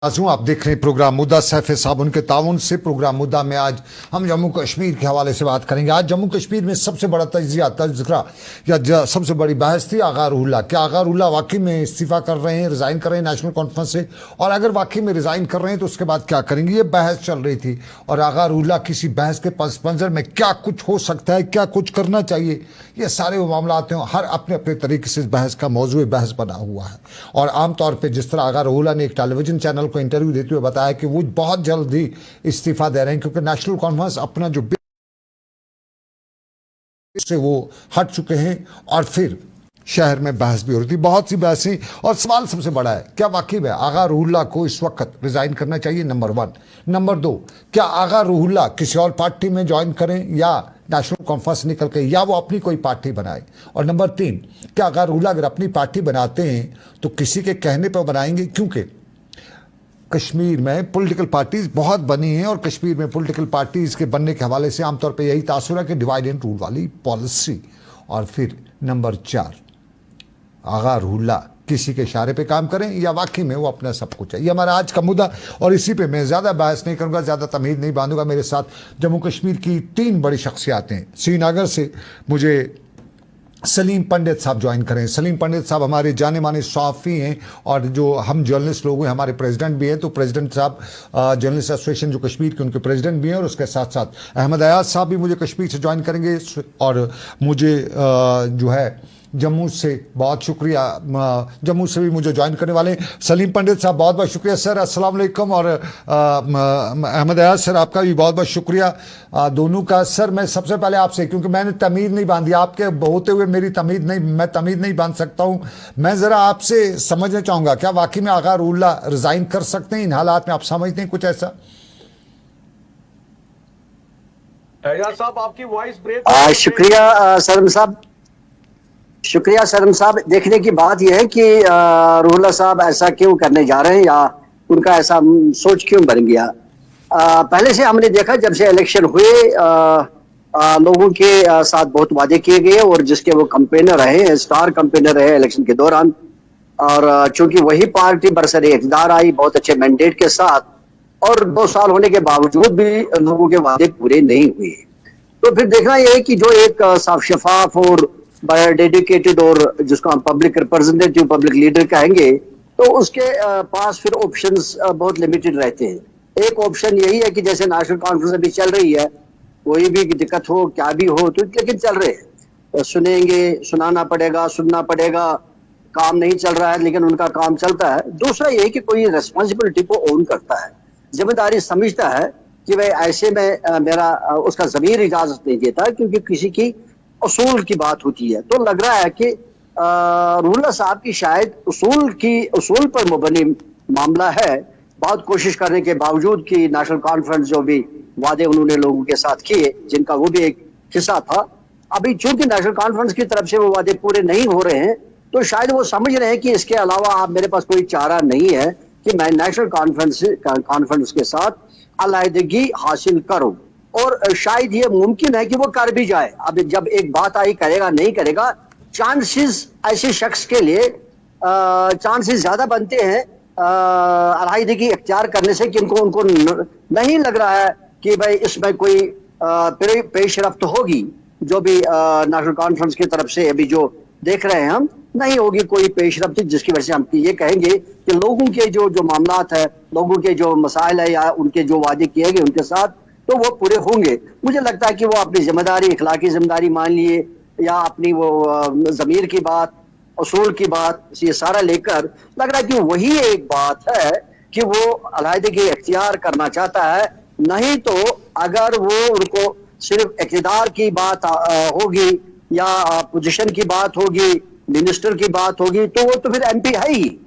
आप देख रहे हैं प्रोग्राम मुद्दा। सैफ साहब उनके ताउन से प्रोग्राम मुद्दा में आज हम जम्मू कश्मीर के हवाले से बात करेंगे। आज जम्मू कश्मीर में सबसे बड़ा तज़किरा या सबसे बड़ी बहस थी आगा रूहुल्लाह। क्या आगा रूहुल्लाह वाकई में इस्तीफ़ा कर रहे हैं, रिज़ाइन कर रहे हैं नेशनल कॉन्फ्रेंस से, और अगर वाकई में रिज़ाइन कर रहे हैं तो उसके बाद क्या करेंगे, ये बहस चल रही थी। और आगा रूहुल्लाह किसी बहस के पस मंज़र में क्या कुछ हो सकता है, क्या कुछ करना चाहिए, ये सारे वो मामला हैं। हर अपने अपने तरीके से इस बहस का मौजूद बहस बना हुआ है। और आमतौर पर जिस तरह आगा रूहुल्लाह ने एक टेलीविजन चैनल को इंटरव्यू देते हुए बताया कि वो बहुत जल्द ही इस्तीफा दे रहे हैं, क्योंकि नेशनल कॉन्फ्रेंस अपना जो से वो हट चुके हैं। और फिर शहर में बहस भी हो रही थी, बहुत सी बहसें। और सवाल सबसे बड़ा है, क्या वाकई में आगा रूहुल्लाह को इस वक्त रिजाइन करना चाहिए, नंबर 1। नंबर 2, क्या आगा रूहुल्लाह किसी और पार्टी में ज्वाइन करें या नेशनल कॉन्फ्रेंस निकल के, या वो अपनी कोई पार्टी बनाए। और नंबर 3, क्या आगा रूहुल्लाह अगर अपनी पार्टी बनाते हैं तो किसी के कहने पर बनाएंगे, क्योंकि कश्मीर में पॉलिटिकल पार्टीज बहुत बनी हैं। और कश्मीर में पॉलिटिकल पार्टीज के बनने के हवाले से आमतौर पे यही तासुर है कि डिवाइड एंड रूल वाली पॉलिसी। और फिर नंबर 4, आगा रूहुल्लाह किसी के इशारे पे काम करें या वाकई में वो अपना सब कुछ है। ये हमारा आज का मुद्दा। और इसी पे मैं ज़्यादा बहस नहीं करूँगा, ज़्यादा तमहीद नहीं बांधूंगा। मेरे साथ जम्मू कश्मीर की 3 बड़ी शख्सियातें हैं। श्रीनगर से मुझे सलीम पंडित साहब ज्वाइन करें। सलीम पंडित साहब हमारे जाने माने सहाफ़ी हैं, और जो हम जर्नलिस्ट लोग हैं, हमारे प्रेसिडेंट भी हैं। तो प्रेसिडेंट साहब जर्नलिस्ट एसोसिएशन जो कश्मीर के, उनके प्रेसिडेंट भी हैं। और उसके साथ साथ अहमद अयाज साहब भी मुझे कश्मीर से ज्वाइन करेंगे। और मुझे जो है जम्मू से बहुत शुक्रिया, जम्मू से भी मुझे ज्वाइन करने वाले सलीम पंडित साहब, बहुत बहुत शुक्रिया सर, अस्सलाम वालेकुम। और अहमद अयाज सर, आपका भी बहुत बहुत शुक्रिया दोनों का। सर मैं सबसे पहले आपसे, क्योंकि मैंने तमीज़ नहीं बांधी, आपके होते हुए मेरी तमीज़ नहीं, मैं तमीज़ नहीं बांध सकता हूँ। मैं ज़रा आपसे समझना चाहूँगा, क्या वाकई में आगा रूहुल्लाह रिज़ाइन कर सकते हैं इन हालात में? आप समझते हैं कुछ ऐसा? साहब आपकी वॉइस ब्रेक। शुक्रिया सरम साहब, शुक्रिया सरम साहब। देखने की बात यह है कि रूहुल्लाह साहब ऐसा क्यों करने जा रहे हैं, या उनका ऐसा सोच क्यों बन गया। पहले से हमने देखा, जब से इलेक्शन हुए लोगों के साथ बहुत वादे किए गए, और जिसके वो कंपेनर रहे, स्टार कंपेनर रहे इलेक्शन के दौरान। और चूंकि वही पार्टी बरसरे इक़्तिदार आई बहुत अच्छे मैंडेट के साथ, और 2 साल होने के बावजूद भी लोगों के वादे पूरे नहीं हुए। तो फिर देखना यह है कि जो एक साफ शफाफ और बड़ा डेडिकेटेड, और जिसको हम पब्लिक रिप्रेजेंटेटिव, पब्लिक लीडर कहेंगे, तो उसके पास फिर ऑप्शंस बहुत लिमिटेड रहते हैं। एक ऑप्शन यही है कि जैसे नेशनल कॉन्फ्रेंस अभी चल रही है, कोई भी दिक्कत हो, क्या भी हो, तो लेकिन चल रहे हैं, तो सुनेंगे, सुनाना पड़ेगा, सुनना पड़ेगा। काम नहीं चल रहा है लेकिन उनका काम चलता है। दूसरा यही कि कोई रेस्पॉन्सिबिलिटी को ओन करता है, जिम्मेदारी समझता है कि भाई ऐसे में मेरा उसका ज़मीर इजाजत नहीं देता, क्योंकि किसी की उसूल की बात होती है। तो लग रहा है कि रूहुल्लाह साहब की शायद उसूल पर मुबनी मामला है। बहुत कोशिश करने के बावजूद कि नेशनल कॉन्फ्रेंस जो भी वादे उन्होंने लोगों के साथ किए, जिनका वो भी एक हिस्सा था, अभी चूंकि नेशनल कॉन्फ्रेंस की तरफ से वो वादे पूरे नहीं हो रहे हैं, तो शायद वो समझ रहे हैं कि इसके अलावा आप मेरे पास कोई चारा नहीं है कि मैं नेशनल कॉन्फ्रेंस के साथ अलहदगी हासिल करूं। और शायद ये मुमकिन है कि वो कर भी जाए। अब जब एक बात आई, करेगा नहीं करेगा, चांसेस ऐसे शख्स के लिए चांसेस ज्यादा बनते हैं अलहदगी इख्तियार करने से, कि उनको नहीं लग रहा है कि भाई इसमें कोई पेशरफ्त होगी। जो भी नेशनल कॉन्फ्रेंस की तरफ से अभी जो देख रहे हैं हम, नहीं होगी कोई पेशरफ्त, जिसकी वजह से हम ये कहेंगे कि लोगों के जो मामलात है, लोगों के जो मसाइल है, या उनके जो वादे किए गए उनके साथ, तो वो पूरे होंगे। मुझे लगता है कि वो अपनी जिम्मेदारी, इखलाकी जिम्मेदारी मान लिए, या अपनी वो ज़मीर की बात, उसूल की बात, ये सारा लेकर लग रहा है कि वही एक बात है कि वो अलहदगी इख्तियार करना चाहता है। नहीं तो अगर वो उनको सिर्फ इक़्तिदार की बात होगी, या पोजीशन की बात होगी, मिनिस्टर की बात होगी, तो वो तो फिर MP है ही।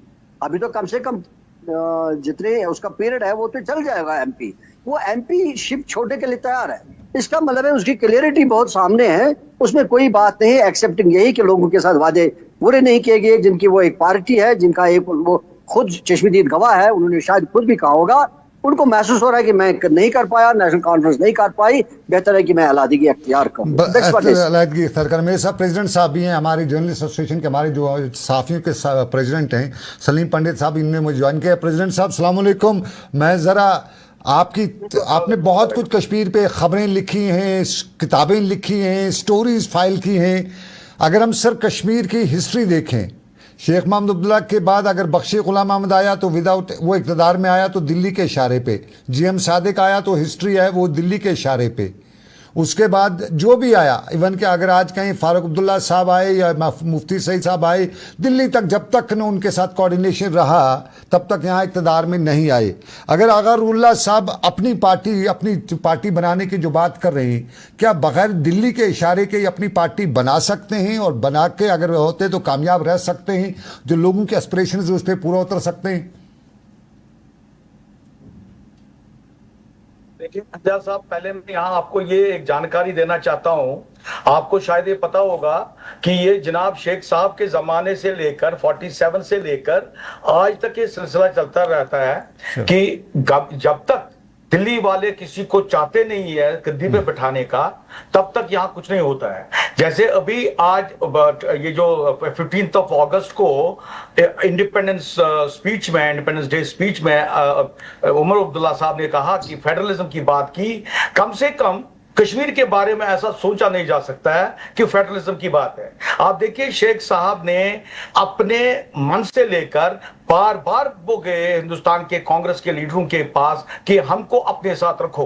अभी तो कम से कम जितने उसका पीरियड है वो तो चल जाएगा MP। वो MP शिप छोड़ने के लिए तैयार है। इसका मतलब है उसकी क्लियरिटी बहुत सामने है, उसमें कोई बात नहीं, एक्सेप्टिंग यही कि लोगों के साथ वादे पूरे नहीं किए गए, जिनकी वो एक पार्टी है, जिनका एक वो खुद चश्मदीद गवाह है। उन्होंने शायद खुद भी कहा होगा उनको महसूस हो रहा है कि मैं नहीं कर पाया, नेशनल कॉन्फ्रेंस नहीं कर पाई, बेहतर है कि मैं अलहदगी अख्तियार करूं। That's what it is. अलहदगी इख्तियार कर। मेरे साथ प्रेसिडेंट साहब भी हैं, हमारी जर्नलिस्ट एसोसिएशन के, हमारे जो सहाफ़ियों के प्रेसिडेंट हैं, सलीम पंडित साहब, इन्होंने मुझे ज्वाइन किया। प्रेसिडेंट साहब अस्सलाम वालेकुम। मैं ज़रा आपने बहुत कुछ कश्मीर पे ख़बरें लिखी हैं, किताबें लिखी हैं, स्टोरीज फाइल की हैं। अगर हम सिर्फ कश्मीर की हिस्ट्री देखें, शेख मोहम्मद अब्दुल्ला के बाद अगर बख्शी गुलाम अहमद आया तो विदाउट वो इक़्तिदार में आया तो दिल्ली के इशारे पे, जीएम सादिक आया तो हिस्ट्री है वो दिल्ली के इशारे पे। उसके बाद जो भी आया, इवन कि अगर आज कहीं फारूक अब्दुल्ला साहब आए या मुफ्ती सईद साहब आए, दिल्ली तक जब तक न उनके साथ कोऑर्डिनेशन रहा तब तक यहाँ इक़्तिदार में नहीं आए। अगर रुहुल्लाह साहब अपनी पार्टी बनाने की जो बात कर रहे हैं, क्या बगैर दिल्ली के इशारे के अपनी पार्टी बना सकते हैं? और बना के अगर होते तो कामयाब रह सकते हैं? जो लोगों के एस्पिरेशंस उस पर पूरा उतर सकते हैं? देखिए एजाज साहब, पहले मैं यहाँ आपको ये एक जानकारी देना चाहता हूँ। आपको शायद ये पता होगा कि ये जनाब शेख साहब के जमाने से लेकर 47 से लेकर आज तक ये सिलसिला चलता रहता है कि जब तक दिल्ली वाले किसी को चाहते नहीं है गद्दी पे बिठाने का, तब तक यहाँ कुछ नहीं होता है। जैसे अभी आज ये जो 15 अगस्त को इंडिपेंडेंस डे स्पीच में उमर अब्दुल्ला साहब ने कहा कि फेडरलिज्म की बात की, कम से कम कश्मीर के बारे में ऐसा सोचा नहीं जा सकता है कि फेडरलिज्म की बात है। आप देखिए शेख साहब ने अपने मन से लेकर बार बार वो गए हिंदुस्तान के कांग्रेस के लीडरों के पास कि हमको अपने साथ रखो।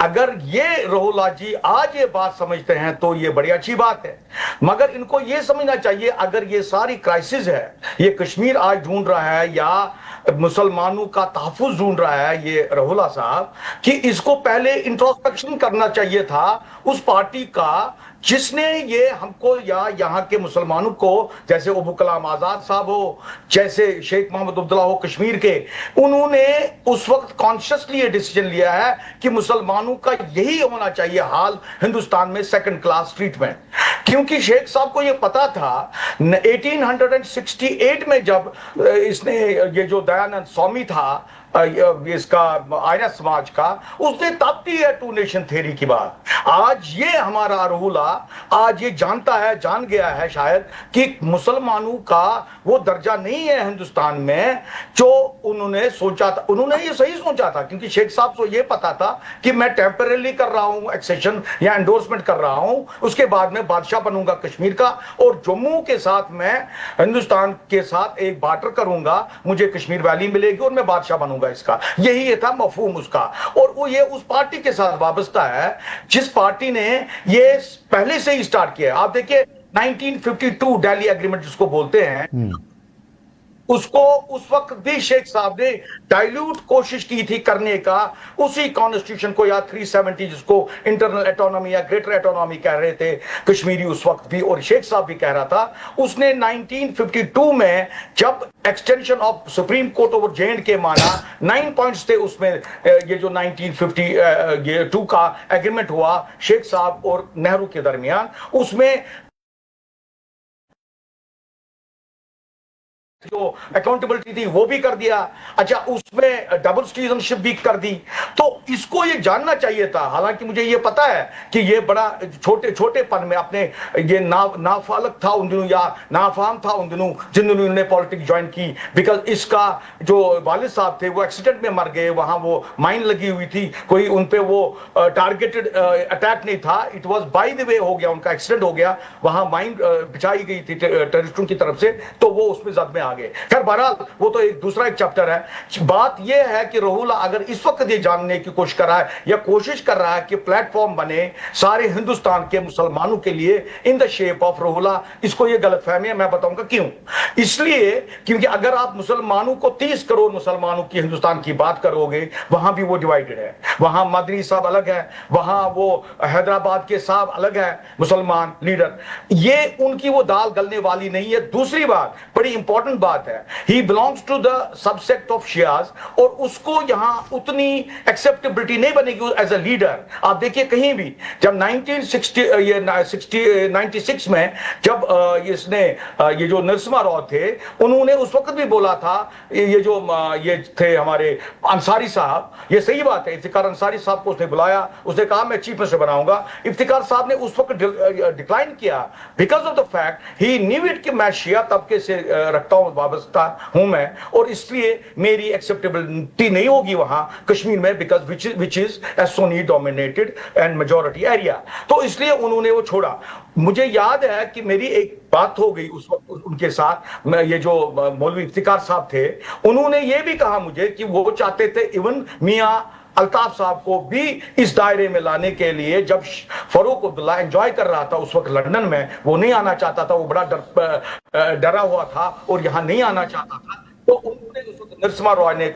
अगर ये रुहुल्लाह जी आज ये बात समझते हैं तो ये बड़ी अच्छी बात है, मगर इनको ये समझना चाहिए अगर ये सारी क्राइसिस है, ये कश्मीर आज ढूंढ रहा है या मुसलमानों का तहफ़्फ़ुज़ ढूंढ रहा है ये रुहुल्लाह साहब, कि इसको पहले इंट्रोस्पेक्शन करना चाहिए था उस पार्टी का जिसने ये हमको या यहाँ के मुसलमानों को, जैसे अबू कलाम आजाद साहब हो, जैसे शेख मोहम्मद अब्दुल्ला हो कश्मीर के, उन्होंने उस वक्त कॉन्शियसली ये डिसीजन लिया है कि मुसलमानों का यही होना चाहिए हाल हिंदुस्तान में, सेकंड क्लास ट्रीटमेंट। क्योंकि शेख साहब को ये पता था 1868 में जब इसने ये जो दयानंद स्वामी था इसका आर्य समाज का, उसने तब की है 2 नेशन थ्योरी की बात। आज ये हमारा रुहुल्लाह आज ये जानता है, जान गया है शायद कि मुसलमानों का वो दर्जा नहीं है हिंदुस्तान में जो उन्होंने सोचा था। उन्होंने ये सही सोचा था क्योंकि शेख साहब को ये पता था कि मैं टेम्परेरी कर रहा हूं एक्सेशन या एंडोर्समेंट कर रहा हूं, उसके बाद में बादशाह बनूंगा कश्मीर का और जम्मू के साथ मैं हिंदुस्तान के साथ एक बार्टर करूंगा, मुझे कश्मीर वैली मिलेगी और मैं बादशाह बनूंगा इसका। यही ये था मफहूम उसका, और वो ये उस पार्टी के साथ वाबस्ता है जिस पार्टी ने ये पहले से ही स्टार्ट किया। आप देखिए 1952 दिल्ली एग्रीमेंट जिसको बोलते हैं, उसको उस वक्त भी शेख साहब ने डाइल्यूट कोशिश की थी करने का, उसी कॉन्स्टिट्यूशन को या 370 जिसको इंटरनल ऑटोनॉमी या ग्रेटर ऑटोनॉमी कह रहे थे कश्मीरी उस वक्त भी, और शेख साहब भी कह रहा था। उसने 1952 में जब extension of supreme court over J&K माना, 9 पॉइंट्स थे उसमें, ये जो 1952 का एग्रीमेंट हुआ शेख साहब और नेहरू के दरमियान, उसमें जो अकाउंटेबिलिटी थी वो भी कर दिया। अच्छा, उसमें डबल सिटीजनशिप भी कर दी। तो इसको ये जानना चाहिए था, हालांकि मुझे ये पता है कि ये बड़ा छोटे पन में अपने ये नाफालक था उन दिनों या नाफाम था उन दिनों जिन दिनों उन्होंने पॉलिटिक्स ज्वाइन की। बिकॉज इसका जो वालिद साहब थे वो एक्सीडेंट में मर गए, वहां वो माइन लगी हुई थी, कोई उन पे वो टारगेटेड अटैक नहीं था, it was by the way हो गया, उनका एक्सीडेंट हो गया, वहां माइन बिछाई गई थी टेररिस्टों की तरफ से, तो वो उसमें जद में आ गए। खैर बहरहाल वो तो एक दूसरा एक चैप्टर है। बात यह है कि रुहुल्लाह अगर इस वक्त ये जानने की कोशिश कर रहा है या कोशिश कर रहा है कि प्लेटफॉर्म बने सारे हिंदुस्तान के मुसलमानों के लिए in the shape of Ruhollah, इसको ये गलतफहमी है। मैं बताऊंगा क्यों। इसलिए क्योंकि अगर आप मुसलमानों को 30 करोड़ मुसलमानों की हिंदुस्तान की बात करोगे, वहां भी वो डिवाइडेड है, वहां मदनी साहब अलग है, वहां वो हैदराबाद के साहब अलग है मुसलमान लीडर, ये उनकी वो दाल गलने वाली नहीं है। दूसरी बात, बड़ी इंपॉर्टेंट बात है, he belongs to the subsect of Shias, और उसको यहां उतनी एक्सेप्टेबिलिटी नहीं बनेगी एज अ लीडर। आप देखिए कहीं भी जब 96 में जब इसने ये जो नरसिम्हा राव थे, उन्होंने उस वक्त भी बोला था, ये जो ये थे हमारे अंसारी साहब, ये सही बात है, इफ्तिकार अंसारी साहब को उसने बुलाया, उसने कहा मैं चीफ मिनिस्टर बनाऊंगा। इफ्तिकार साहब ने उस वक्त डिक्लाइन किया because of the fact he knew it कि मैं शिया तबके से रखता हूं, वाबस्ता हूं मैं, और इसलिए मेरी एक्सेप्टेबिलिटी नहीं होगी वहां कश्मीर में, because which is a Sunni dominated and majority area. तो इसलिए उन्होंने वो छोड़ा। मुझे याद है कि मेरी एक बात हो गई उस वक्त उनके साथ, ये जो मौलवी इफ्तिकार साहब थे, उन्होंने ये भी कहा मुझे कि वो चाहते थे इवन मियां अल्ताफ साहब को भी इस दायरे में लाने के लिए। जब फरूक अब्दुल्ला एंजॉय कर रहा था उस वक्त लंदन में, वो नहीं आना चाहता था, वो बड़ा डरा हुआ था और यहां नहीं आना चाहता था, तो उन्होंने उस वक्त नरसिम्हा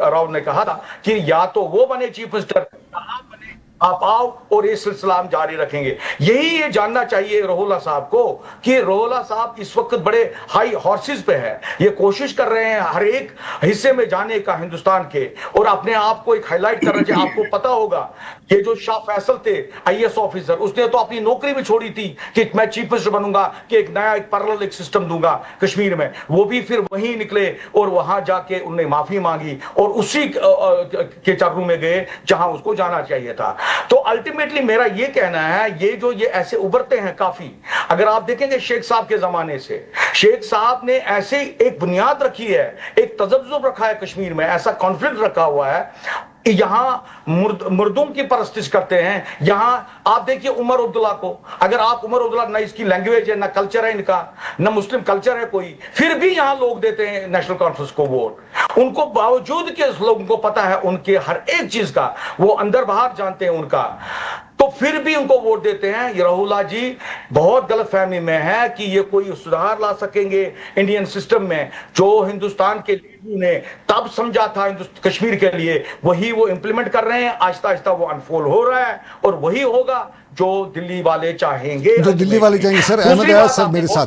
राव ने कहा था कि या तो वो बने चीफ मिनिस्टर, कहां बने आप आओ, और ये सिलसिला हम जारी रखेंगे। यही ये जानना चाहिए रोहल्ला साहब को कि रोहल्ला साहब इस वक्त बड़े हाई हॉर्सेस पे है, ये कोशिश कर रहे हैं हर एक हिस्से में जाने का हिंदुस्तान के, और अपने आप को एक हाईलाइट करना चाहिए। आपको पता होगा ये जो शाह फैसल थे आईएएस ऑफिसर, उसने तो अपनी नौकरी भी छोड़ी थी कि मैं चीफ मिनिस्टर बनूंगा, कि एक नया एक पैरेलल एक सिस्टम दूंगा कश्मीर में। वो भी फिर वहीं निकले और वहां जाके उन्होंने माफी मांगी और उसी के चर्रू में गए जहां उसको जाना चाहिए था। तो अल्टीमेटली मेरा ये कहना है, ये जो ये ऐसे उभरते हैं काफी, अगर आप देखेंगे शेख साहब के जमाने से, शेख साहब ने ऐसे एक बुनियाद रखी है, एक तजब्जुब रखा है कश्मीर में, ऐसा कॉन्फ्लिक्ट रखा हुआ है, यहां मुर्दों की परस्तिश करते हैं। यहां आप देखिए उमर अब्दुल्ला को, अगर आप उमर अब्दुल्ला, ना इसकी लैंग्वेज है, ना कल्चर है इनका, ना मुस्लिम कल्चर है कोई, फिर भी यहां लोग देते हैं नेशनल कॉन्फ्रेंस को वोट। उनको बावजूद के लोगों को पता है उनके हर एक चीज का, वो अंदर बाहर जानते हैं उनका, तो फिर भी उनको वोट देते हैं। ये राहुला जी बहुत गलतफहमी में है कि ये कोई सुधार ला सकेंगे इंडियन सिस्टम में। जो हिंदुस्तान के लीडरों ने तब समझा था कश्मीर के लिए, वही वो इंप्लीमेंट कर रहे हैं, आहिस्ता आहिस्ता वो अनफोल्ड हो रहा है, और वही होगा जो दिल्ली वाले चाहेंगे। जो दिल्ली वाले चाहेंगे। सर अहमद अयाज सर मेरे साथ,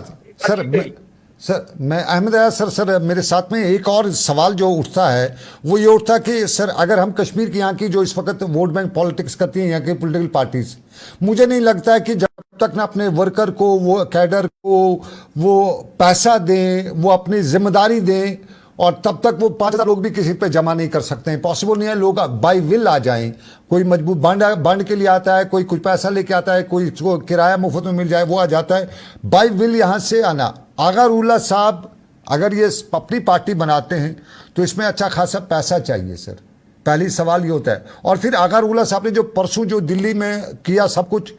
सर मैं अहमद अयाज सर मेरे साथ में एक और सवाल जो उठता है वो ये उठता कि सर अगर हम कश्मीर की यहाँ की जो इस वक्त वोट बैंक पॉलिटिक्स करती हैं यहाँ की पॉलिटिकल पार्टीज, मुझे नहीं लगता है कि जब तक ना अपने वर्कर को, वो कैडर को वो पैसा दें, वो अपनी जिम्मेदारी दें, और तब तक वो 5,000 लोग भी किसी पे जमा नहीं कर सकते हैं। पॉसिबल नहीं है लोग बाई विल आ जाएं। कोई मजबूत बांड के लिए आता है, कोई कुछ पैसा लेके आता है, कोई किराया मुफ्त में मिल जाए वो आ जाता है। बाई विल यहाँ से आना, आगा रूल्ला साहब अगर ये अपनी पार्टी बनाते हैं तो इसमें अच्छा खासा पैसा चाहिए सर, पहली सवाल ये होता है। और फिर आगा रूल्ला साहब ने जो परसों जो दिल्ली में किया सब कुछ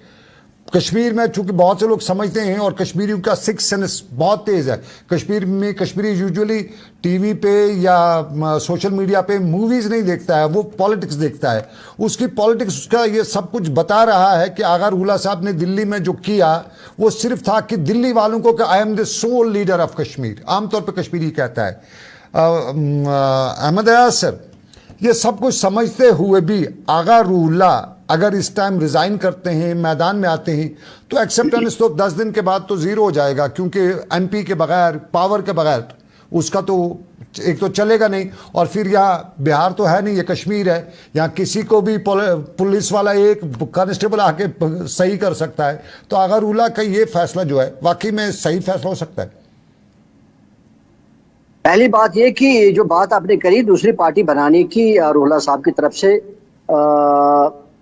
कश्मीर में, चूंकि बहुत से लोग समझते हैं और कश्मीरियों का सिक्स सेंस बहुत तेज है कश्मीर में, कश्मीरी यूजुअली टीवी पे या सोशल मीडिया पे मूवीज नहीं देखता है, वो पॉलिटिक्स देखता है। उसकी पॉलिटिक्स उसका ये सब कुछ बता रहा है कि आगा रूल्ला साहब ने दिल्ली में जो किया वो सिर्फ था कि दिल्ली वालों को कि I am the sole leader of Kashmir, आमतौर पर कश्मीरी कहता है। अहमद अयाज सर, ये सब कुछ समझते हुए भी आगा रूल्ला अगर इस टाइम रिजाइन करते हैं, मैदान में आते हैं, तो एक्सेप्टेंस तो 10 दिन के बाद तो जीरो हो जाएगा, क्योंकि एमपी के बगैर, पावर के बगैर उसका तो एक तो चलेगा नहीं। और फिर यहाँ बिहार तो है नहीं, ये कश्मीर है, यहाँ किसी को भी पुलिस वाला एक कांस्टेबल आके सही कर सकता है। तो आगा रूल्ला का ये फैसला जो है वाकई में सही फैसला हो सकता है। पहली बात ये कि जो बात आपने करी दूसरी पार्टी बनाने की रोहल्ला साहब की तरफ से,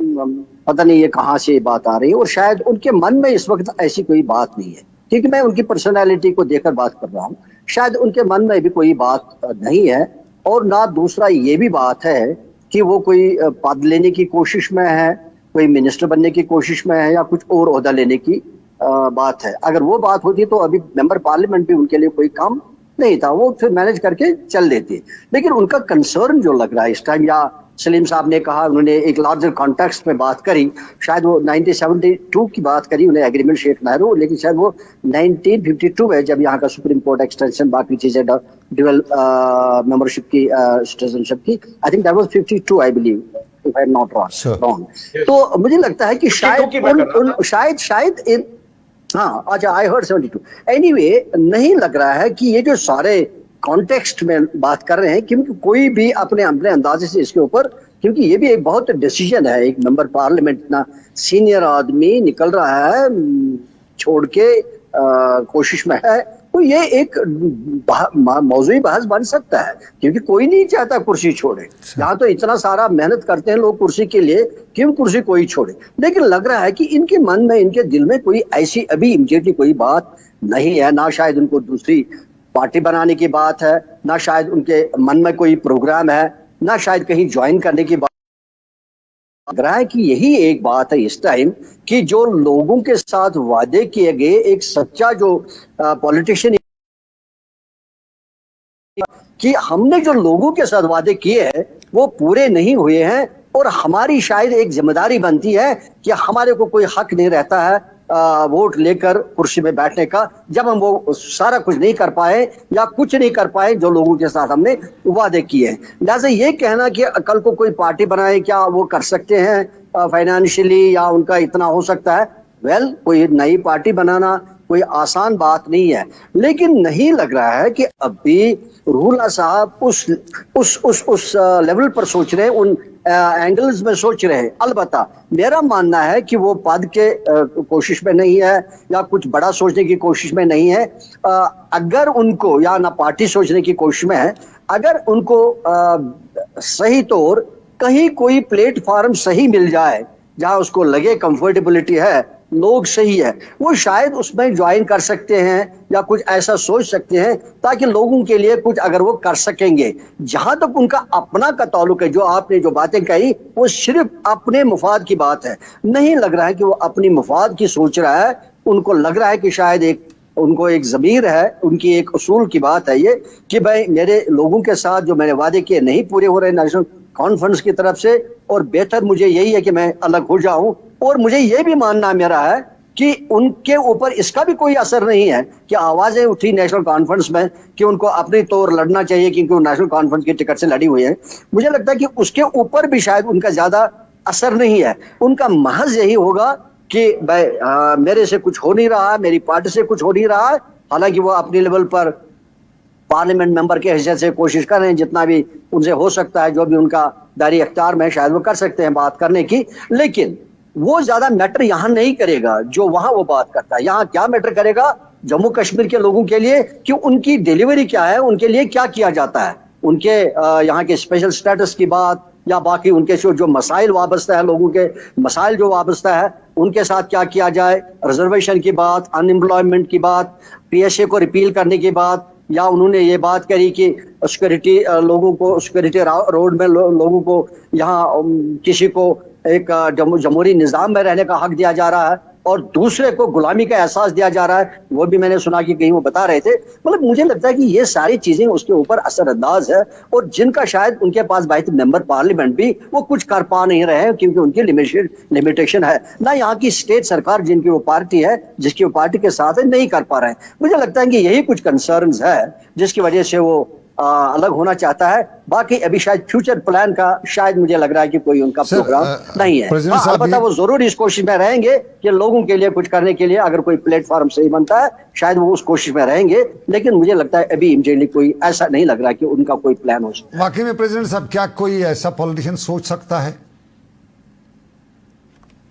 पता नहीं ये कहाँ से बात आ रही है, और शायद उनके मन में इस वक्त ऐसी कोई बात नहीं है, क्योंकि मैं उनकी पर्सनालिटी को देखकर बात कर रहा हूँ। शायद उनके मन में भी कोई बात नहीं है, और ना दूसरा ये भी बात है कि वो कोई पद लेने की कोशिश में है, कोई मिनिस्टर बनने की कोशिश में है, या कुछ और ओहदा लेने की बात है। अगर वो बात होती तो अभी मेंबर पार्लियामेंट भी उनके लिए कोई काम नहीं था, वो फिर मैनेज करके चल देते। लेकिन उनका कंसर्न जो लग रहा है इस टाइम, या सलीम साहब ने कहा, उन्होंने एक लार्जर कॉन्टेक्स्ट में बात करी, शायद वो 1972 की बात करी उन्हें एग्रीमेंट शेख नेहरू, लेकिन शायद वो 1952 है जब यहाँ का सुप्रीम कोर्ट एक्सटेंशन बाकी चीजें ड्यूअल मेंबरशिप की सिटीजनशिप की, I think that was 52 I believe, if I am not wrong. तो मुझे लगता है कि शायद हाँ, अच्छा, आई हर्ड 72। एनीवे, नहीं लग रहा है कि ये जो सारे कॉन्टेक्स्ट में बात कर रहे हैं, क्योंकि कोई भी अपने अपने अंदाजे से इसके ऊपर, क्योंकि ये भी एक बहुत डिसीजन है, एक मेंबर पार्लियामेंट ना सीनियर आदमी निकल रहा है छोड़ के कोशिश में है, तो ये एक मौजूदी बहस बन सकता है, क्योंकि कोई नहीं चाहता कुर्सी छोड़े। यहाँ तो इतना सारा मेहनत करते हैं लोग कुर्सी के लिए, क्यों कुर्सी कोई छोड़े। लेकिन लग रहा है कि इनके मन में, इनके दिल में कोई ऐसी अभी इमीडिएटली कोई बात नहीं है, ना शायद उनको दूसरी पार्टी बनाने की बात है, ना शायद उनके मन में कोई प्रोग्राम है, ना शायद कहीं ज्वाइन करने की बात। लग रहा है कि यही एक बात है इस टाइम कि जो लोगों के साथ वादे किए गए, एक सच्चा जो पॉलिटिशियन, कि हमने जो लोगों के साथ वादे किए हैं वो पूरे नहीं हुए हैं, और हमारी शायद एक जिम्मेदारी बनती है कि हमारे को कोई हक नहीं रहता है वोट लेकर कुर्सी में बैठने का, जब हम वो सारा कुछ नहीं कर पाए या कुछ नहीं कर पाए जो लोगों के साथ हमने वादे किए हैं। लिहाजा ये कहना कि कल को कोई पार्टी बनाए, क्या वो कर सकते हैं फाइनेंशियली, या उनका इतना हो सकता है? वेल, कोई नई पार्टी बनाना कोई आसान बात नहीं है, लेकिन नहीं लग रहा है कि अभी रूला साहब उस लेवल पर सोच रहे हैं, उन एंगल्स में सोच रहे हैं। अलबत्ता मेरा मानना है कि वो पद के कोशिश में नहीं है या कुछ बड़ा सोचने की कोशिश में नहीं है। अगर उनको, या ना पार्टी सोचने की कोशिश में है, अगर उनको सही तौर कहीं कोई प्लेटफॉर्म सही मिल जाए जहां उसको लगे कंफर्टेबिलिटी है, लोग सही है, वो शायद उसमें ज्वाइन कर सकते हैं या कुछ ऐसा सोच सकते हैं ताकि लोगों के लिए कुछ अगर वो कर सकेंगे। जहां तक उनका अपना का ताल्लुक है, जो आपने जो बातें कही वो सिर्फ अपने मुफाद की बात है, नहीं लग रहा है कि वो अपनी मुफाद की सोच रहा है। उनको लग रहा है कि शायद उनको एक ज़मीर है, उनकी एक उसूल की बात है ये कि भाई मेरे लोगों के साथ जो मैंने वादे किए नहीं पूरे हो रहे नेशनल कॉन्फ्रेंस की तरफ से, और बेहतर मुझे यही है कि मैं अलग हो जाऊं। और मुझे ये भी मानना मेरा है कि उनके ऊपर इसका भी कोई असर नहीं है कि आवाजें उठी नेशनल कॉन्फ्रेंस में कि उनको अपनी तौर लड़ना चाहिए क्योंकि वो नेशनल कॉन्फ्रेंस की टिकट से लड़ी हुई है। मुझे लगता है कि उसके ऊपर भी शायद उनका ज्यादा असर नहीं है। उनका महज यही होगा कि भाई मेरे से कुछ हो नहीं रहा है, मेरी पार्टी से कुछ हो नहीं रहा है। हालांकि वो अपने लेवल पर पार्लियामेंट मेंबर के हैसियत से कोशिश कर रहे हैं, जितना भी उनसे हो सकता है, जो भी उनका दायरे अख्तियार में शायद वो कर सकते हैं बात करने की, लेकिन वो ज्यादा मैटर यहाँ नहीं करेगा जो वहां वो बात करता है। यहाँ क्या मैटर करेगा जम्मू कश्मीर के लोगों के लिए कि उनकी डिलीवरी क्या है, उनके लिए क्या किया जाता है, उनके यहाँ के स्पेशल स्टेटस की बात या बाकी उनके जो मसाइल वाबस्ता है, लोगों के मसाइल जो वाबस्ता है उनके साथ क्या किया जाए, रिजर्वेशन की बात, अनएम्प्लॉयमेंट की बात, पीएसए को रिपील करने की बात, या उन्होंने ये बात करी कि सिक्योरिटी लोगों को, सिक्योरिटी रोड में लोगों को यहाँ किसी को एक जमहूरी निज़ाम में रहने का हक दिया जा रहा है और दूसरे को गुलामी का एहसास दिया जा रहा है। वो भी मैंने सुना कि कहीं वो बता रहे थे। मतलब मुझे लगता है कि ये सारी चीजें उसके ऊपर असरअंदाज है और जिनका शायद उनके पास बाहित मेंबर पार्लियामेंट भी वो कुछ कर पा नहीं रहे हैं क्योंकि उनकी लिमिटेशन है ना। यहाँ की स्टेट सरकार जिनकी वो पार्टी है, जिसकी वो पार्टी के साथ है, नहीं कर पा रहे हैं। मुझे लगता है कि यही कुछ कंसर्न्स है जिसकी वजह से वो अलग होना चाहता है। बाकी अभी शायद फ्यूचर प्लान का शायद मुझे लग रहा है कि कोई उनका प्रोग्राम नहीं है। अलबत्ता वो जरूर इस कोशिश में रहेंगे कि लोगों के लिए कुछ करने के लिए अगर कोई प्लेटफॉर्म सही बनता है शायद वो उस कोशिश में रहेंगे, लेकिन मुझे लगता है अभी इमीडिएटली कोई ऐसा नहीं लग रहा कि उनका कोई प्लान हो सकता है। वाकई में प्रेसिडेंट साहब, क्या कोई ऐसा पॉलिटिशियन सोच सकता है?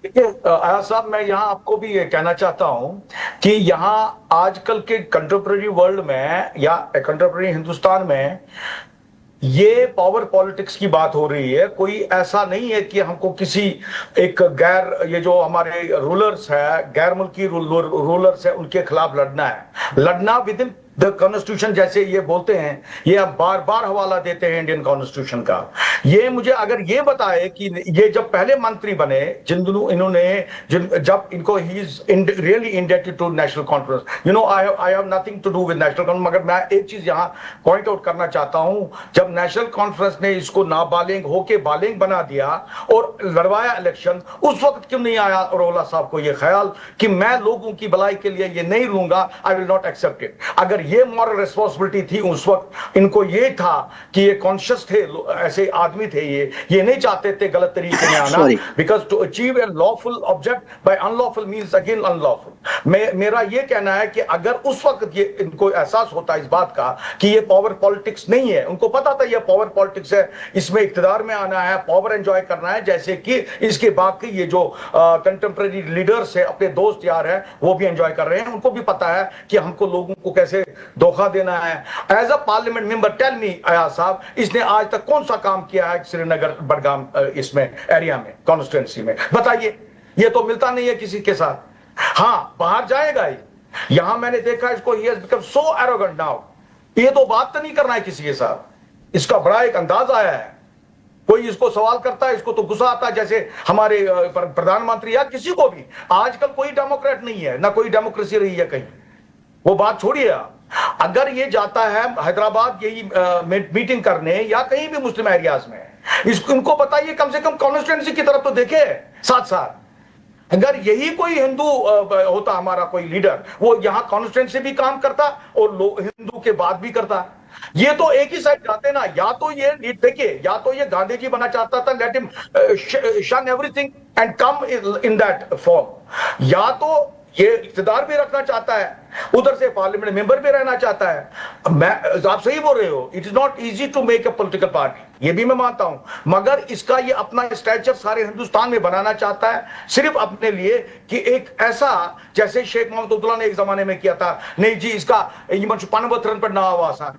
देखिए आयाज साहब, मैं यहाँ आपको भी ये कहना चाहता हूं कि यहाँ आजकल के कंटेम्पररी वर्ल्ड में या कंटेम्पररी हिंदुस्तान में ये पावर पॉलिटिक्स की बात हो रही है। कोई ऐसा नहीं है कि हमको किसी एक ये जो हमारे रूलर्स है, गैर मुल्की रूलर्स है, उनके खिलाफ लड़ना है। लड़ना विद इन द कॉन्स्टिट्यूशन, जैसे ये बोलते हैं, ये आप बार बार हवाला देते हैं इंडियन कॉन्स्टिट्यूशन का। ये मुझे अगर ये बताए कि ये जब पहले मंत्री बने, जब इनको he is really indebted to National Conference, you know I have nothing to do with National Conference, मगर मैं एक चीज यहां पॉइंट आउट करना चाहता हूं, जब नेशनल कॉन्फ्रेंस ने इसको नाबालिग होके बालिग बना दिया और लड़वाया इलेक्शन, उस वक्त क्यों नहीं आया रोला साहब को यह ख्याल कि मैं लोगों की भलाई के लिए ये नहीं लूंगा, I will not accept it. अगर ये मॉरल रिस्पॉन्सिबिलिटी थी उस वक्त, इनको ये था कि ये कॉन्शियस थे, ऐसे आदमी थे, ये नहीं चाहते थे गलत तरीके में आना, because to achieve a lawful object by unlawful means again unlawful. मेरा ये कहना है कि अगर उस वक्त ये इनको एहसास होता इस बात का कि ये पावर पॉलिटिक्स नहीं है, उनको पता था ये पावर पॉलिटिक्स है, इसमें इक्तिदार में आना है, पावर एंजॉय करना है, जैसे कि इसके बाकी ये जो कंटेम्प्रेरी लीडर्स है, अपने दोस्त यार है, वो भी एंजॉय कर रहे हैं, उनको भी पता है कि हमको लोगों को कैसे धोखा देना है। As a parliament member tell me Ayaz साहब, इसने आज तक कौन सा काम किया है श्रीनगर बडगाम इसमें एरिया में, कॉन्स्टिट्यूंसी में, बताइए? ये तो मिलता नहीं है किसी के साथ। हाँ, बाहर जाएगा ही, यहां मैंने देखा इसको, he has become so arrogant now, ये तो बात तो नहीं करना है किसी के साथ, इसका बड़ा एक अंदाज आया है। कोई इसको सवाल करता है, इसको तो गुस्सा आता है, जैसे हमारे प्रधानमंत्री या किसी को भी। आजकल कोई डेमोक्रेट नहीं है, ना कोई डेमोक्रेसी रही है कहीं, वो बात छोड़िए आप। अगर ये जाता है हैदराबाद यही मीटिंग करने या कहीं भी मुस्लिम एरियाज में, इनको बताइए कम से कम कॉन्स्टिट्यूंसी की तरफ तो देखे साथ साथ। अगर यही कोई हिंदू होता हमारा कोई लीडर, वो यहां कॉन्स्टिट्यूंसी भी काम करता और हिंदू के बात भी करता। ये तो एक ही साइड जाते ना, या तो ये देखिए, या तो ये गांधी जी बना चाहता था, लेट हिम शन everything and come in that form, या तो ये इख्तिदार भी रखना चाहता है, उधर से पार्लियामेंट मेंबर भी रहना चाहता है। मैं, आप सही बोल रहे हो, it is not easy to make a political party, ये भी मैं मानता हूं, मगर इसका ये अपना स्ट्रक्चर सारे हिंदुस्तान में बनाना चाहता है, सिर्फ अपने लिए कि एक ऐसा, जैसे शेख मोहम्मद अब्दुल्ला ने एक जमाने में किया था, नहीं जी इसका पनवथरन पर ना आवासा,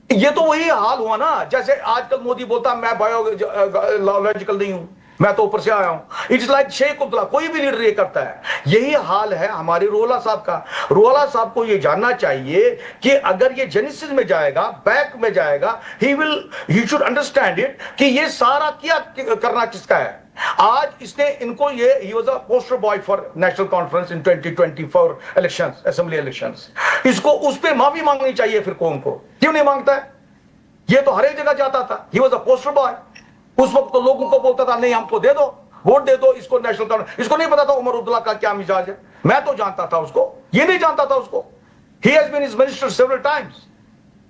ये तो वही हाल हुआ ना। जैसे आजकल मोदी बोलता मैं बायोलॉजिकल नहीं हूं, मैं तो ऊपर से आया हूं। इट्स लाइक शेख अब्दुल्ला, कोई भी लीडर ये करता है। यही हाल है हमारे रोहला साहब का। रोहला साहब को ये जानना चाहिए कि अगर ये जेनेसिस में जाएगा, बैक में जाएगा, ही शुड अंडरस्टैंड इट कि ये सारा क्या करना किसका है। आज इसने इनको he was a poster boy for national conference in 2024 elections, assembly elections. इसको उस पे माफी मांगनी चाहिए फिर कौम को, क्यों नहीं मांगता है? ये तो हर एक जगह जाता था, he was a poster boy. उस वक्त तो लोगों को बोलता था नहीं हमको दे दो, वोट दे दो इसको नेशनल कॉन्फ्रेंस। इसको नहीं पता था उमर अब्दुल्ला का क्या मिजाज है, मैं तो जानता था उसको, ये नहीं जानता था उसको। He has been his minister several times.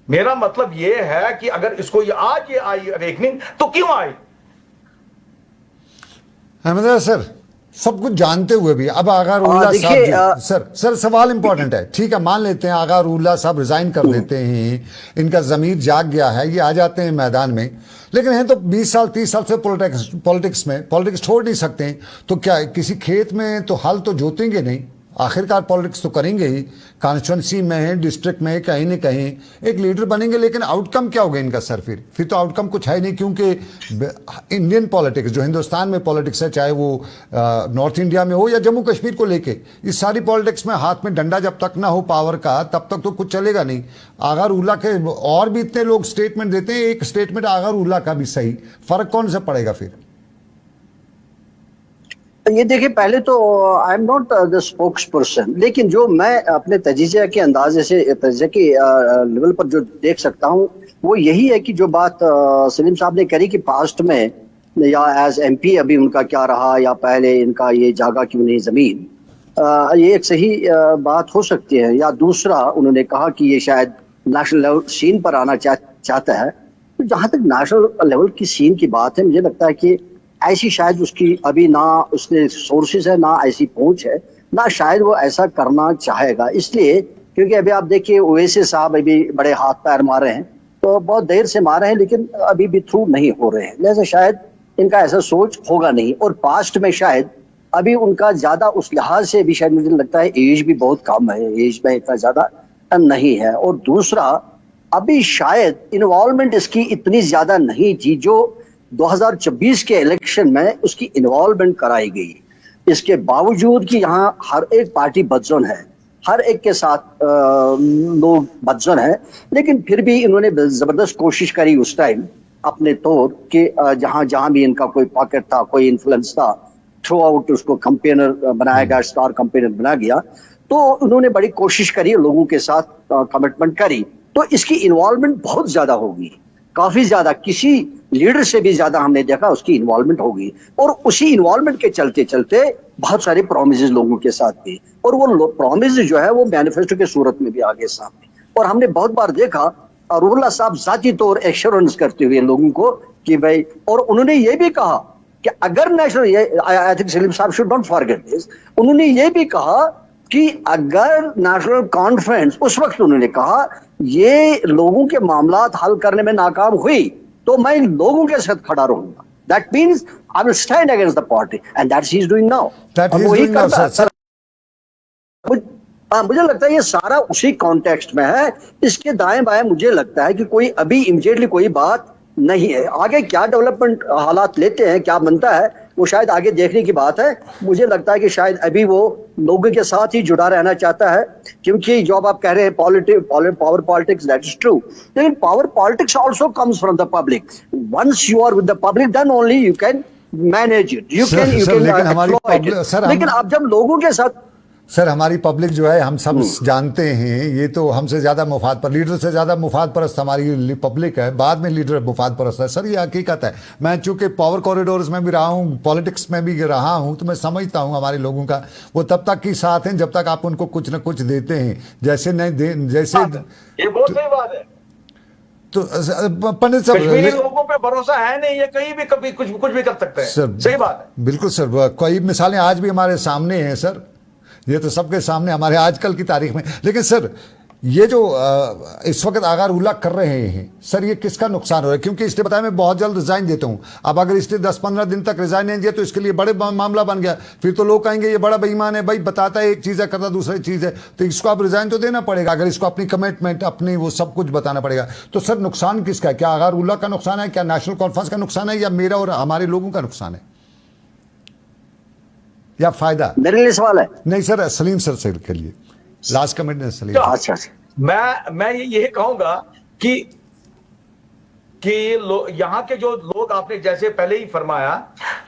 मेरा मतलब ये है कि अगर इसको ये आज ये आई अवेकनिंग, तो क्यों आई? अहमद सर, सब कुछ जानते हुए भी अब आगा रूल्ला साहब सर सवाल इंपॉर्टेंट है, ठीक है, मान लेते हैं आगा रूल्ला साहब रिजाइन कर देते हैं, इनका जमीर जाग गया है, ये आ जाते हैं मैदान में, लेकिन हैं तो 20 साल 30 साल से पॉलिटिक्स छोड़ नहीं सकते, तो क्या किसी खेत में तो हल तो जोतेंगे नहीं, आखिरकार पॉलिटिक्स तो करेंगे ही, कॉन्स्टिट्यूंसी में, डिस्ट्रिक्ट में, कहीं न कहीं एक लीडर बनेंगे, लेकिन आउटकम क्या होगा इनका सर? फिर तो आउटकम कुछ है नहीं, क्योंकि इंडियन पॉलिटिक्स, जो हिंदुस्तान में पॉलिटिक्स है, चाहे वो नॉर्थ इंडिया में हो या जम्मू कश्मीर को लेके, इस सारी पॉलिटिक्स में हाथ में डंडा जब तक ना हो पावर का, तब तक तो कुछ चलेगा नहीं। आगा रूल्ला के और भी इतने लोग स्टेटमेंट देते हैं, एक स्टेटमेंट आगा रूल्ला का भी सही, फर्क कौन सा पड़ेगा फिर? ये देखिए, पहले तो I am not the spokes person, लेकिन जो मैं अपने तजीज़े के अंदाजे से, तजीज़े के लेवल पर जो देख सकता हूँ, वो यही है कि जो बात सलीम साहब ने करी कि पास्ट में या एज एमपी अभी उनका क्या रहा, या पहले इनका ये जागा क्यों नहीं जमीन, ये एक सही बात हो सकती है। या दूसरा, उन्होंने कहा कि ये शायद नेशनल लेवल सीन पर आना चाहता है। तो जहाँ तक नेशनल लेवल की सीन की बात है, मुझे लगता है कि ऐसी शायद उसकी अभी ना उसने सोर्सेज है, ना ऐसी पहुंच है, ना शायद वो ऐसा करना चाहेगा। इसलिए क्योंकि अभी आप देखिए ओवैसी साहब अभी बड़े हाथ पैर मार रहे हैं, तो बहुत देर से मार रहे हैं, लेकिन अभी भी थ्रू नहीं हो रहे हैं, लिहाजा शायद इनका ऐसा सोच होगा नहीं। और पास्ट में शायद अभी उनका ज्यादा उस लिहाज से भी शायद मुझे लगता है एज भी बहुत कम है, एज में इतना ज्यादा नहीं है। और दूसरा, अभी शायद इन्वॉल्वमेंट इसकी इतनी ज्यादा नहीं थी जो 2024 के इलेक्शन में उसकी इन्वॉल्वमेंट कराई गई। इसके बावजूद कि यहाँ हर एक पार्टी बदजन है, हर एक के साथ लोग बदजन है, लेकिन फिर भी इन्होंने जबरदस्त कोशिश करी उस टाइम अपने तौर कि जहां जहां भी इनका कोई पॉकेट था, कोई इन्फ्लुएंस था, थ्रू आउट उसको कंपेनर बनाया गया, स्टार कंपेनर बनाया गया। तो उन्होंने बड़ी कोशिश करी, लोगों के साथ कमिटमेंट करी, तो इसकी इन्वॉल्वमेंट बहुत ज्यादा होगी, काफी ज्यादा, किसी लीडर से भी ज्यादा हमने देखा उसकी इन्वॉल्वमेंट होगी। और उसी इन्वॉल्वमेंट के चलते चलते बहुत सारे प्रोमिस लोगों के साथ थे, और वो प्रोमिस जो है वो मैनिफेस्टो के सूरत में भी आ गए सामने। और हमने बहुत बार देखा रूहुल्लाह साहब जाती तौर एश्योरेंस करते हुए लोगों को कि भाई, और उन्होंने ये भी कहा कि अगर नेशनल, आई थिंक सलीम साहब शुड नॉट फॉरगेट दिस, उन्होंने ये भी कहा कि अगर नेशनल कॉन्फ्रेंस, उस वक्त उन्होंने कहा ये लोगों के मामलात हल करने में नाकाम हुई तो मैं लोगों के साथ खड़ा रहूंगा। That means I will stand against the party and that's he is doing now. वही करता है। मुझे लगता है ये सारा उसी कॉन्टेक्स्ट में है। इसके दाएं बाएं मुझे लगता है कि कोई अभी इमीडिएटली कोई बात नहीं है। आगे क्या डेवलपमेंट हालात लेते हैं, क्या बनता है, वो शायद आगे देखने की बात है। मुझे लगता है कि शायद अभी वो लोगों के साथ ही जुड़ा रहना चाहता है, क्योंकि जो आप कह रहे हैं power politics, that is true, लेकिन power politics also comes from the public. Once you are with the public then only you can manage it, you can लेकिन आप जब लोगों के साथ, सर हमारी पब्लिक जो है हम सब जानते हैं, ये तो हमसे ज्यादा मुफाद पर, लीडर से ज्यादा मुफाद परस्त हमारी पब्लिक है, बाद में लीडर मुफाद परस्त है। सर ये हकीकत है। मैं चूंकि पावर कॉरिडोर्स में भी रहा हूँ, पॉलिटिक्स में भी रहा हूँ, तो मैं समझता हूँ हमारे लोगों का वो तब तक ही साथ हैं जब तक आप उनको कुछ न कुछ देते हैं। जैसे नहीं दे, जैसे ये बहुत सही बात है। तो पंडित साहब, कश्मीरी लोगों पे भरोसा है नहीं, ये कहीं भी कभी कुछ भी कर सकते हैं। सही बात है, बिल्कुल सर। कई मिसालें आज भी हमारे सामने हैं सर, ये तो सबके सामने हमारे आजकल की तारीख में। लेकिन सर ये जो इस वक्त आगा रूहुल्लाह कर रहे हैं सर, ये किसका नुकसान हो रहा है? क्योंकि इसने बताया मैं बहुत जल्द रिजाइन देता हूं। अब अगर इसने 10-15 दिन तक रिजाइन नहीं दिया तो इसके लिए बड़े मामला बन गया। फिर तो लोग कहेंगे ये बड़ा बेईमान है, भाई बताता है एक चीज़ है, करता दूसरी चीज़ है। तो इसको अब रिजाइन तो देना पड़ेगा, अगर इसको अपनी कमिटमेंट, अपनी वो सब कुछ बताना पड़ेगा। तो सर नुकसान किसका है? क्या आगा रूहुल्लाह का नुकसान है, क्या नेशनल कॉन्फ्रेंस का नुकसान है, या मेरा और हमारे लोगों का नुकसान है, या फायदा? मेरे लिए सवाल है। नहीं सर, सलीम सर के लिए लास्ट कमेंट है सलीम। अच्छा, मैं ये कहूंगा कि यहाँ के जो लोग, आपने जैसे पहले ही फरमाया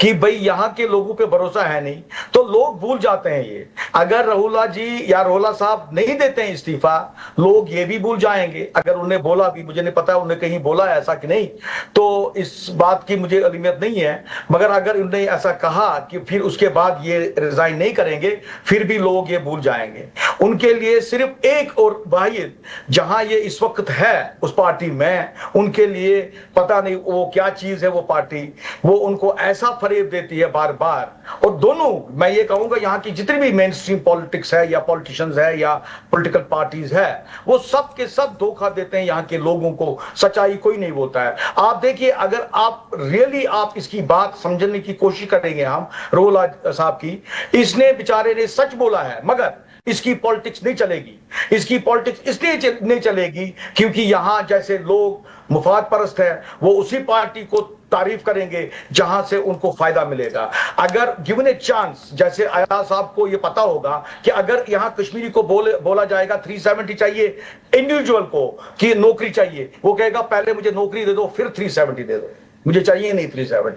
कि भाई यहाँ के लोगों पे भरोसा है नहीं, तो लोग भूल जाते हैं ये। अगर रूहुल्लाह जी या रूहुल्लाह साहब नहीं देते हैं इस्तीफा, लोग ये भी भूल जाएंगे। अगर उन्हें बोला भी, मुझे नहीं पता उन्हें कहीं बोला है ऐसा कि नहीं, तो इस बात की मुझे अलिमियत नहीं है, मगर अगर उन्हें ऐसा कहा कि फिर उसके बाद ये रिजाइन नहीं करेंगे, फिर भी लोग ये भूल जाएंगे। उनके लिए सिर्फ एक और वाहिद जहां ये इस वक्त है उस पार्टी में, उनके लिए पता नहीं वो क्या चीज है वो पार्टी, वो उनको ऐसा फरेब देती है बार बार। और दोनों, मैं ये कहूंगा यहाँ की जितनी भी मेन स्ट्रीम पॉलिटिक्स है या पॉलिटिशियंस है या पॉलिटिकल पार्टीज है, वो सब के सब धोखा देते हैं यहाँ के लोगों को। सच्चाई कोई नहीं बोलता है। आप देखिए, अगर आप रियली आप इसकी बात समझने की कोशिश करेंगे, हम रूहुल्लाह साहब की, इसने बेचारे ने सच बोला है, मगर इसकी पॉलिटिक्स नहीं चलेगी। इसकी पॉलिटिक्स इसलिए नहीं चलेगी क्योंकि यहां जैसे लोग मुफाद परस्त है, वो उसी पार्टी को तारीफ करेंगे जहां से उनको फायदा मिलेगा। अगर गिवन ए चांस, जैसे अयाज साहब को ये पता होगा कि अगर यहां कश्मीरी को बोला जाएगा 370 चाहिए इंडिविजुअल को, कि नौकरी चाहिए, वो कहेगा पहले मुझे नौकरी दे दो फिर 370 दे दो, मुझे चाहिए नहीं 370।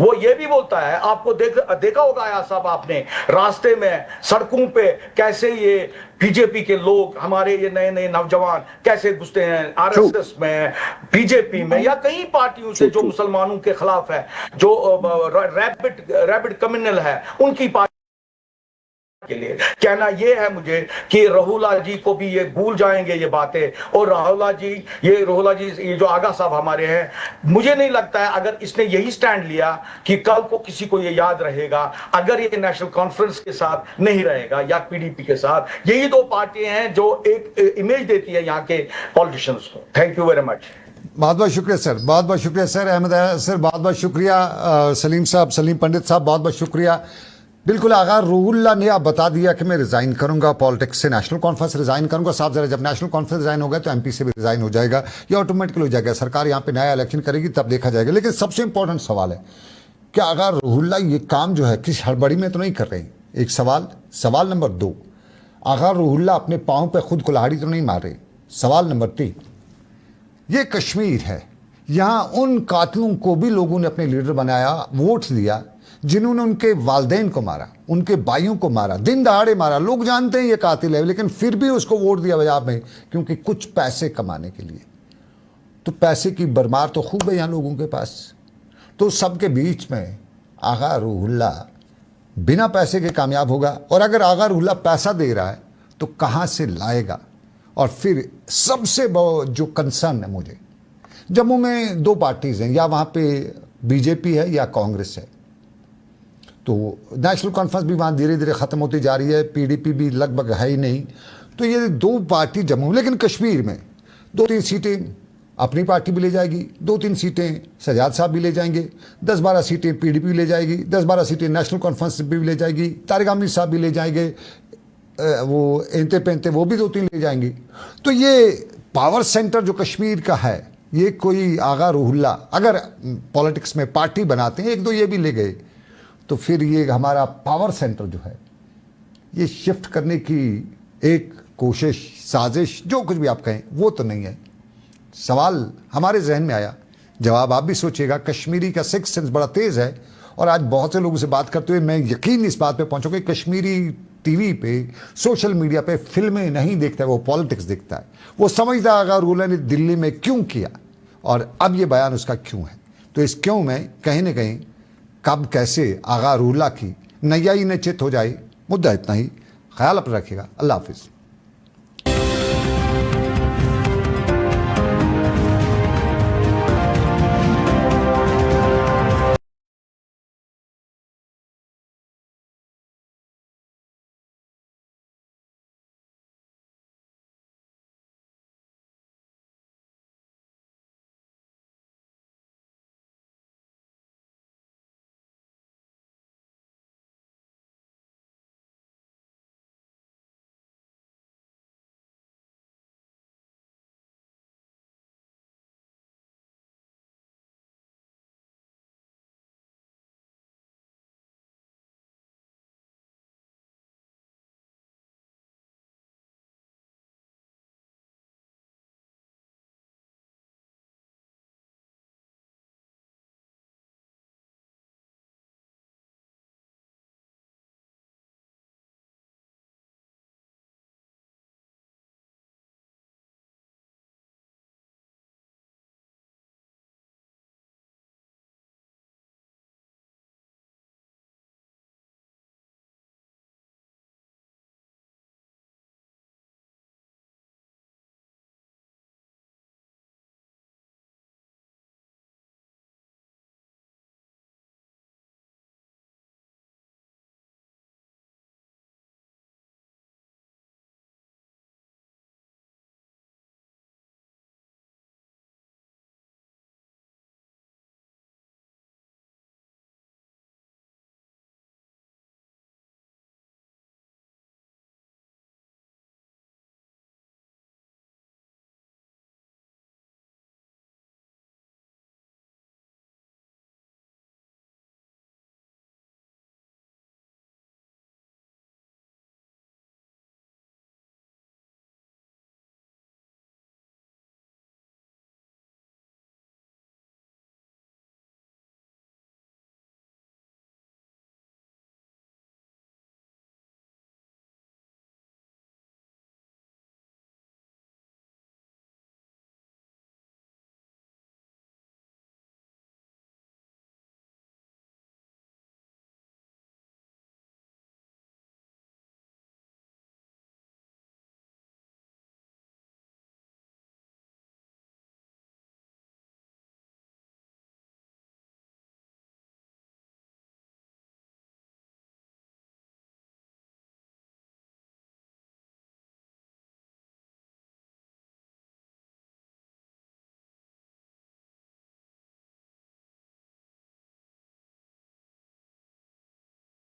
वो ये भी बोलता है, आपको देखा होगा आया साहब आपने, रास्ते में सड़कों पे कैसे ये बीजेपी के लोग, हमारे ये नए नए नौजवान कैसे घुसते हैं आरएसएस में, बीजेपी में, या कई पार्टियों से जो मुसलमानों के खिलाफ है, जो रैबिड कम्युनल है, उनकी पार्टी के लिए। कहना यह है मुझे कि रूहुल्लाह जी को भी ये भूल जाएंगे ये बातें, और रूहुल्लाह जी ये जो आगा साहब हमारे हैं, मुझे नहीं लगता है अगर इसने यही स्टैंड लिया कि कल को किसी को ये याद रहेगा, अगर ये नेशनल कॉन्फ्रेंस के साथ नहीं रहेगा या पीडीपी के साथ। यही दो पार्टियां हैं जो एक इमेज देती है यहाँ के पॉलिटिशियंस को। Thank you very much. बहुत बहुत शुक्रिया सर, बहुत बहुत शुक्रिया सर। अहमद सर बहुत बहुत शुक्रिया। सलीम साहब, सलीम पंडित साहब बहुत बहुत शुक्रिया। बिल्कुल आगा रूहुल्लाह ने आप बता दिया कि मैं रिज़ाइन करूंगा पॉलिटिक्स से, नेशनल कॉन्फ्रेंस रिज़ाइन करूंगा। साहब जरा, जब नेशनल कॉन्फ्रेंस रिज़ाइन होगा तो एमपी से भी रिज़ाइन हो जाएगा, ये ऑटोमेटिकली हो जाएगा। सरकार यहाँ पे नया इलेक्शन करेगी तब देखा जाएगा। लेकिन सबसे इंपॉर्टेंट सवाल है कि आगा रूहुल्लाह ये काम जो है किस हड़बड़ी में तो नहीं कर रहे? एक सवाल नंबर 2, आगा रूहुल्लाह अपने पाँव पर खुद कुल्हाड़ी तो नहीं मार रहे? सवाल नंबर 3, ये कश्मीर है, यहाँ उन कातिलों को भी लोगों ने अपने लीडर बनाया, वोट दिया, जिन्होंने उनके वालदेन को मारा, उनके भाइयों को मारा, दिन दहाड़े मारा। लोग जानते हैं ये कातिल है, लेकिन फिर भी उसको वोट दिया पंजाब में, क्योंकि कुछ पैसे कमाने के लिए। तो पैसे की भरमार तो खूब है यहाँ लोगों के पास। तो सबके बीच में आगा रूहुल्लाह बिना पैसे के कामयाब होगा, और अगर आगा रूहुल्लाह पैसा दे रहा है तो कहाँ से लाएगा? और फिर सबसे जो कंसर्न है मुझे, जम्मू में दो पार्टीज हैं, या वहाँ पे बीजेपी है या कांग्रेस है। तो नेशनल कॉन्फ्रेंस भी वहाँ धीरे धीरे ख़त्म होती जा रही है, पीडीपी भी लगभग है ही नहीं। तो ये दो पार्टी जम्मू, लेकिन कश्मीर में 2-3 सीटें अपनी पार्टी भी ले जाएगी, 2-3 सीटें सजाद साहब भी ले जाएंगे, 10-12 सीटें पीडीपी भी ले जाएगी, 10-12 सीटें नेशनल कॉन्फ्रेंस भी ले जाएगी, तारिक अमीर साहब भी ले जाएंगे, वो एंते पेंते वो भी 2-3 ले जाएंगी। तो ये पावर सेंटर जो कश्मीर का है, ये कोई आगा रूहुल्ला अगर पॉलिटिक्स में पार्टी बनाते हैं, 1-2 ये भी ले गए, तो फिर ये हमारा पावर सेंटर जो है ये शिफ्ट करने की एक कोशिश, साजिश, जो कुछ भी आप कहें, वो तो नहीं है। सवाल हमारे जहन में आया, जवाब आप भी सोचिएगा। कश्मीरी का सिक्स सेंस बड़ा तेज़ है, और आज बहुत से लोगों से बात करते हुए मैं यकीन इस बात पे पहुंचा कि कश्मीरी टीवी पे, सोशल मीडिया पे फिल्में नहीं देखता है, वो पॉलिटिक्स देखता है। वो समझता है आगा रूला ने दिल्ली में क्यों किया, और अब ये बयान उसका क्यों है। तो इस क्यों में कहीं ना कहीं कब कैसे आगा रूला की नैया ही निश्चित हो जाए। मुद्दा इतना ही, ख्याल अपना रखिएगा। अल्लाह हाफिज़।